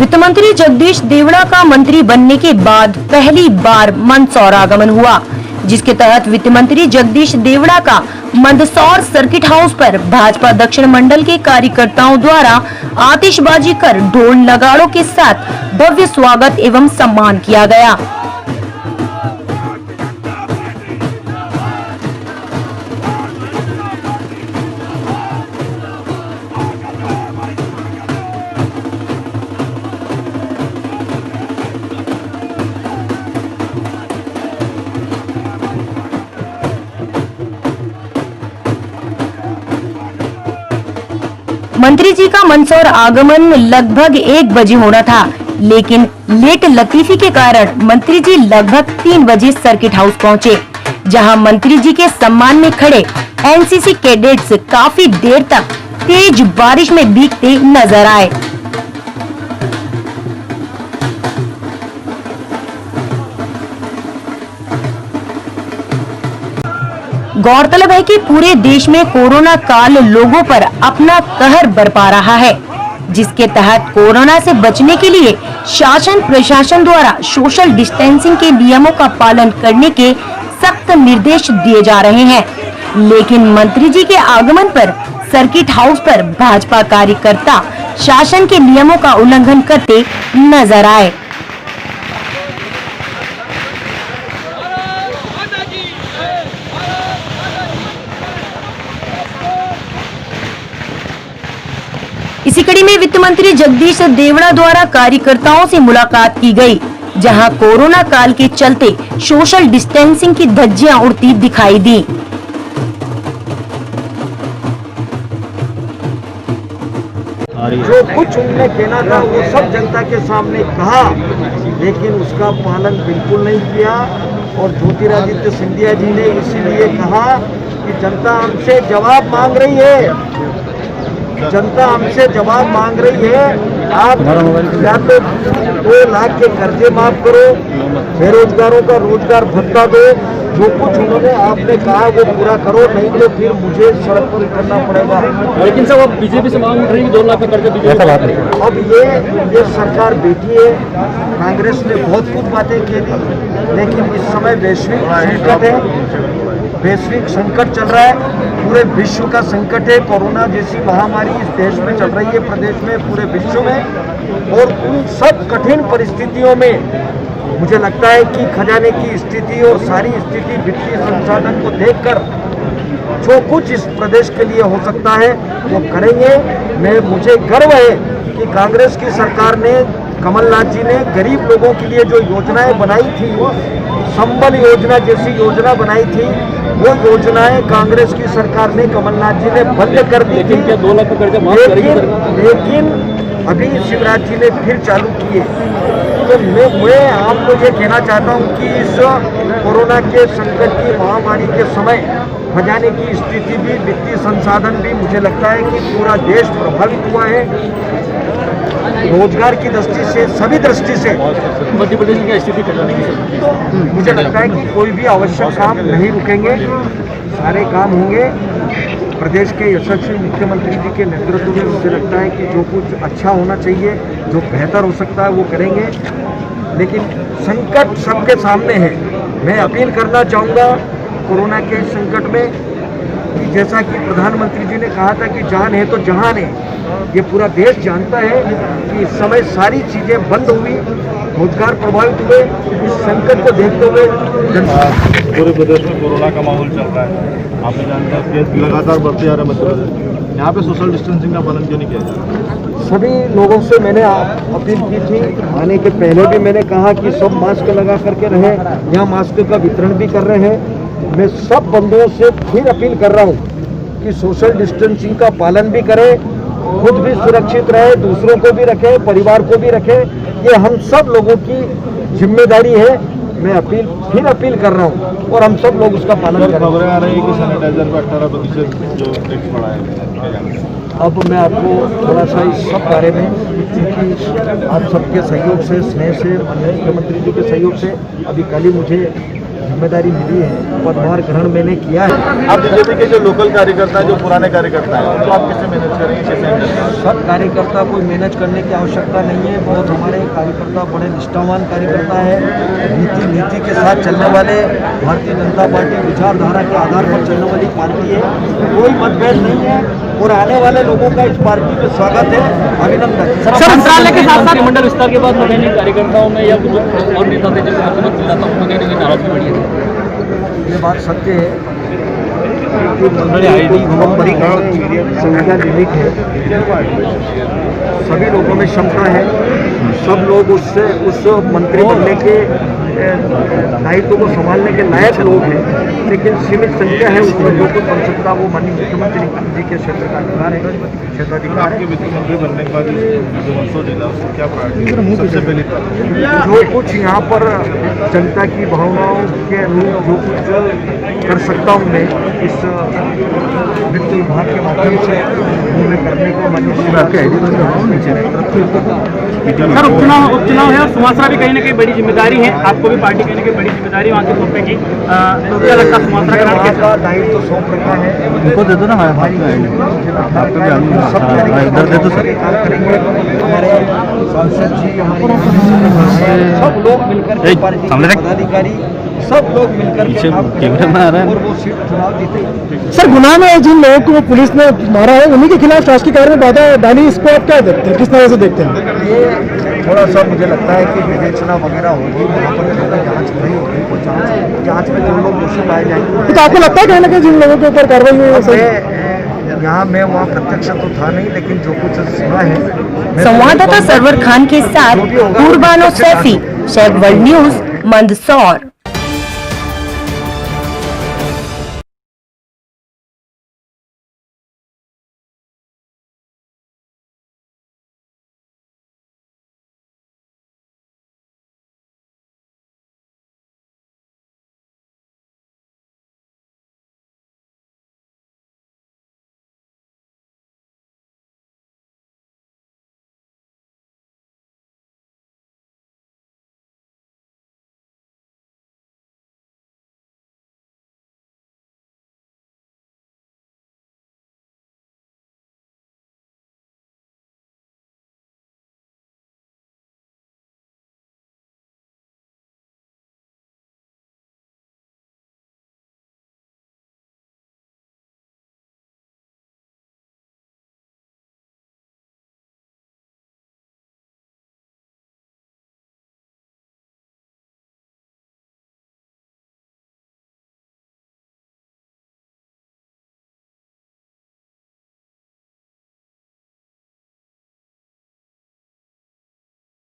वित्त मंत्री जगदीश देवड़ा का मंत्री बनने के बाद पहली बार मंदसौर आगमन हुआ, जिसके तहत वित्त मंत्री जगदीश देवड़ा का मंदसौर सर्किट हाउस पर भाजपा दक्षिण मंडल के कार्यकर्ताओं द्वारा आतिशबाजी कर ढोल नगाड़ों के साथ भव्य स्वागत एवं सम्मान किया गया। मंत्री जी का मंदसौर आगमन लगभग 1 बजे होना था, लेकिन लेट लतीफी के कारण मंत्री जी लगभग 3 बजे सर्किट हाउस पहुंचे, जहां मंत्री जी के सम्मान में खड़े एनसीसी कैडेट्स काफी देर तक तेज बारिश में भीगते नजर आए। गौरतलब है कि पूरे देश में कोरोना काल लोगों पर अपना कहर बरपा रहा है, जिसके तहत कोरोना से बचने के लिए शासन प्रशासन द्वारा सोशल डिस्टेंसिंग के नियमों का पालन करने के सख्त निर्देश दिए जा रहे हैं। लेकिन मंत्री जी के आगमन पर सर्किट हाउस पर भाजपा कार्यकर्ता शासन के नियमों का उल्लंघन करते नजर आए। इसी कड़ी में वित्त मंत्री जगदीश देवड़ा द्वारा कार्यकर्ताओं से मुलाकात की गई, जहां कोरोना काल के चलते सोशल डिस्टेंसिंग की धज्जियां उड़ती दिखाई दी। जो कुछ उनने कहना था वो सब जनता के सामने कहा, लेकिन उसका पालन बिल्कुल नहीं किया। और ज्योतिरादित्य सिंधिया जी ने इसीलिए कहा कि जनता हमसे जवाब मांग रही है, जनता हमसे जवाब मांग रही है। आप या तो 2 लाख के कर्जे माफ करो, बेरोजगारों का रोजगार भत्ता दो, जो कुछ उन्होंने आपने कहा वो पूरा करो, नहीं तो फिर मुझे सड़क पर उतरना पड़ेगा। लेकिन सब अब बीजेपी से मांग उठ रही है 2 लाख का कर्जा बीजेपी। अब ये सरकार बैठी है, कांग्रेस ने बहुत कुछ बातें की थी, लेकिन इस समय वैश्विक संकट है, वैश्विक संकट चल रहा है, पूरे विश्व का संकट है। कोरोना जैसी महामारी इस देश में चल रही है, प्रदेश में, पूरे विश्व में। और उन सब कठिन परिस्थितियों में मुझे लगता है कि खजाने की स्थिति और सारी स्थिति वित्तीय संसाधन को देखकर जो कुछ इस प्रदेश के लिए हो सकता है वो करेंगे। मुझे गर्व है कि कांग्रेस की सरकार ने, कमलनाथ जी ने गरीब लोगों के लिए जो योजनाएं बनाई थी, संबल योजना जैसी योजना बनाई थी, वो योजनाएं कांग्रेस की सरकार ने, कमलनाथ जी ने बंद कर दी थी। 2 लाख का कर्जा माफ करेगी, लेकिन अभी शिवराज जी ने फिर चालू किए। तो मैं आपको ये कहना चाहता हूँ कि इस कोरोना के संकट की महामारी के समय खजाने की स्थिति भी, वित्तीय संसाधन भी, मुझे लगता है कि पूरा देश प्रभावित हुआ है। रोजगार की दृष्टि से, सभी दृष्टि से मध्य प्रदेश की स्थिति खजाने की मुझे लगता है कि कोई भी आवश्यक काम नहीं रुकेंगे, सारे काम होंगे। प्रदेश के यशस्वी मुख्यमंत्री जी के नेतृत्व में मुझे लगता है कि जो कुछ अच्छा होना चाहिए, जो बेहतर हो सकता है वो करेंगे। लेकिन संकट सबके सामने है। मैं अपील करना चाहूँगा कोरोना के संकट में कि जैसा कि प्रधानमंत्री जी ने कहा था कि जान है तो जहान है, ये पूरा देश जानता है कि इस समय सारी चीज़ें बंद हुई, रोजगार प्रभावित हुए। इस संकट को देखते हुए पूरे प्रदेश में कोरोना का माहौल चल रहा है, आपने जानते हैं केस लगातार बढ़ते जा रहे हैं मध्य प्रदेश। यहाँ पे सोशल डिस्टेंसिंग का पालन क्यों नहीं किया जा रहा? सभी लोगों से मैंने अपील की थी, आने के पहले भी मैंने कहा कि सब मास्क लगा करके रहें, यहाँ मास्क का वितरण भी कर रहे हैं। मैं सब बंधुओं से फिर अपील कर रहा हूँ कि सोशल डिस्टेंसिंग का पालन भी करें, खुद भी सुरक्षित रहे, दूसरों को भी रखें, परिवार को भी रखें। ये हम सब लोगों की जिम्मेदारी है। मैं फिर अपील कर रहा हूँ और हम सब लोग उसका पालन करें। खबरें आ रही है कि सैनिटाइजर पर 18% जो टैक्स बढ़ा है। अब मैं आपको थोड़ा सा इस सब बारे में, क्योंकि आप सबके सहयोग से, स्नेह से, माननीय मुख्यमंत्री जी के सहयोग से, अभी कल ही मुझे जिम्मेदारी मिली है, पदभार ग्रहण मैंने किया है। आप बीजेपी के जो लोकल कार्यकर्ता हैं, जो पुराने कार्यकर्ता हैं, उनको आप कैसे मैनेज करेंगे, कैसे हैंडल करेंगे? सब कार्यकर्ता को मैनेज करने की आवश्यकता नहीं है। बहुत हमारे कार्यकर्ता बड़े निष्ठावान कार्यकर्ता है, नीति के साथ चलने वाले, भारतीय जनता पार्टी विचारधारा के आधार पर चलने वाली पार्टी है। कोई मतभेद नहीं है और आने वाले लोगों का इस पार्टी में स्वागत है, अभिनंदन। मंत्रालय के साथ मंत्रिमंडल विस्तार के बाद कहीं कार्यकर्ताओं में या कुछ और नेता थे जिनसे मुख्यमंत्री मिला था उनको कहीं ना कहीं नाराजगी बढ़ी है। ये बात सत्य है कि संख्या लिमिट है, सभी लोगों में क्षमता है, सब लोग उस मंत्री बनने के दायित्व को संभालने के लायक लोग हैं, लेकिन सीमित संख्या है उसमें जो कुछ बन सकता वो माननीय मुख्यमंत्री जी के क्षेत्र का अधिकार है, क्षेत्राधिकार आपके वित्त मंत्री बनने के बाद जो मंसूर जिला उसको क्या प्रायोरिटी सबसे पहले जो कुछ यहाँ पर जनता की भावनाओं के अनुरूप जो कुछ कर सकता हूँ मैं इस वित्त विभाग के माध्यम से वो मैं करने को माननीय सर उपचुनाव है और सुमात्रा भी कहीं ना कहीं बड़ी जिम्मेदारी है, आपको भी पार्टी कहीं ना कहीं बड़ी जिम्मेदारी वहाँ से सौंपेगी, तो क्या लगता है सुमात्रा ग्रहण का दायित्व तो सौंप रखा है। उनको दे दो ना हमारे सांसद जी, हमारे सब लोग मिलकर के पार्टी के पदाधिकारी सब लोग मिलकर के काम करेंगे और वो सीट चुनाव जीतेंगे। सर, गुना में जिन लोगों को पुलिस ने मारा है उन्हीं के खिलाफ शासकीय कार्य में बाधा डाली, इसको आप क्या देखते हैं, किस तरह से देखते हैं? ये थोड़ा सा मुझे लगता है कि विवेचना वगैरह होगी, वहाँ पर जो जाँच नहीं होगी, वो जाँच में जो लोग दोषी पाए जाएंगे। तो आपको लगता है कहीं ना कहीं जिन लोगों के ऊपर कार्रवाई हुई है? यहाँ मैं वहाँ प्रत्यक्ष तो था नहीं, लेकिन जो कुछ सुना है। संवाददाता सरवर खान के साथ कुर्बानो सैफी, शेख वर्ल्ड न्यूज, मंदसौर।